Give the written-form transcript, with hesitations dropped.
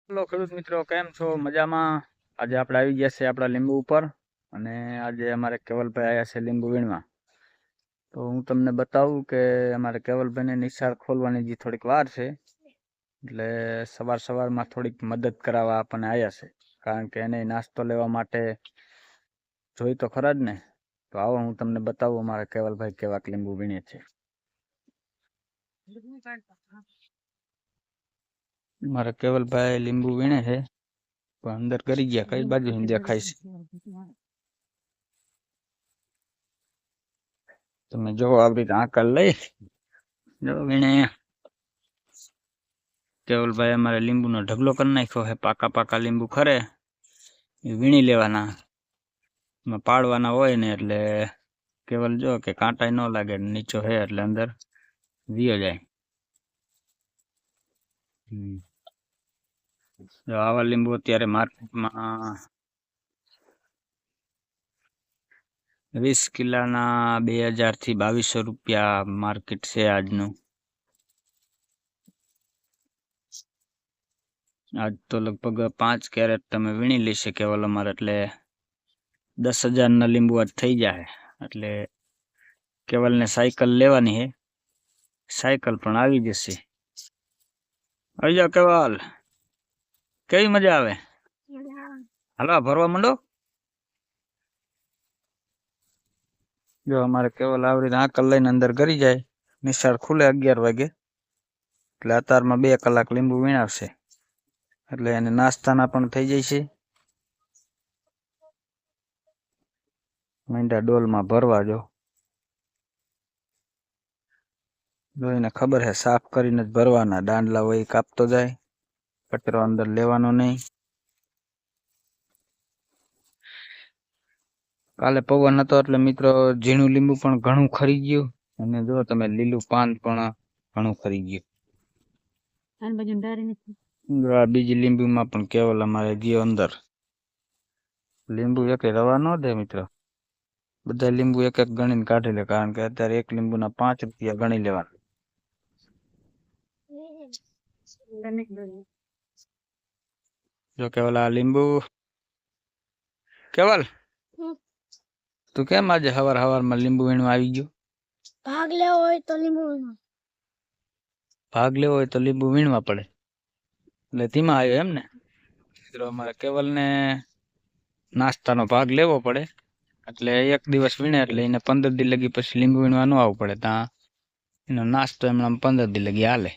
Hello ખેડૂત મિત્રો, કેમ છો? મજામાં? આજે આપણે આવી ગયા છે આપણા લીંબુ ઉપર અને આજે અમારે કેવલભાઈ આવ્યા છે લીંબુ વીણવા. તો હું તમને બતાવું કે અમારે કેવલભાઈને નિશાળ ખોલવાની જે થોડીક વાર છે, એટલે સવારમાં થોડીક મદદ કરાવવા આપણને આવ્યા છે, કારણ કે એને નાસ્તો લેવા માટે જોઈ તો ખરા જ ને. તો આવો હું તમને બતાવું અમારા કેવલભાઈ કેવા લીંબુ વીણે છે. મારા કેવલભાઈ લીંબુ વીણે છે, પણ અંદર કરી ગયા કઈ બાજુ દેખાય છે તમે જો આવી રીતે આંકલ લઈ જો વીણે. કેવલભાઈ અમારે લીંબુનો ઢગલો કરી નાખ્યો છે. પાકા લીંબુ ખરે એ વીણી લેવાના, એમાં પાડવાના હોય ને એટલે કેવલ જો કે કાંટાઈ ન લાગે, નીચો હે એટલે અંદર વિયો જાય. જો આવા લીંબુ અત્યારે માર્કેટમાં 20 કિલાના 2000 થી 2200 રૂપિયા માર્કેટ છે આજનું. આજ તો લગભગ 5 કેરેટ તમે વીણી લેશે કેવલ અમારે, એટલે 10,000 ના લીંબુ આજ થઈ જાય. એટલે કેવલને સાયકલ લેવાની છે, સાયકલ પણ આવી જશે. આવી જાઓ કેવલ, કેવી મજા આવે? હાલો ભરવા માંડો. જો અમારે કેવલ આવડી આંકલ લઈને અંદર કરી જાય. નિશાળ ખુલે 11 વાગે, એટલે અત્યારમાં 2 કલાક લીંબુ વીણાવશે, એટલે એને નાસ્તાના પણ થઈ જાય છે. મીંડા ડોલમાં ભરવા જો જોઈને ખબર છે, સાફ કરીને જ ભરવાના. દાંડલા હોય કાપતો જાય, કચરો અંદર લેવાનો નહીં. કાલે પવન હતો એટલે મિત્રો ઝીણું લીંબુ પણ ઘણું ખરી ગયું, અને જો તમે લીલું પાન પણ ઘણું ખરી ગયું. બીજી લીંબુમાં પણ કેવલ અમારે ગયો અંદર. લીંબુ એક રવા ન દે મિત્રો, બધા લીંબુ એક ગણીને કાઢી લે, કારણ કે અત્યારે એક લીંબુના 5 રૂપિયા ગણી લેવાના. જો કેવલ આ લીંબુ, કેવલ તું કેમ આજે હવારમાં લીંબુ વીણવા આવી ગયો? ભાગ લેવો હોય તો લીંબુ વીણવા પડે, એટલે ધીમા આવ્યો એમ ને. મિત્રો અમારે કેવલને નાસ્તાનો ભાગ લેવો પડે, એટલે એક દિવસ વીણે એટલે એને 15 દી લગી પછી લીંબુ વીણવા ન આવવું પડે. ત્યાં એનો નાસ્તો એમણે 15 દી લગી હાલે.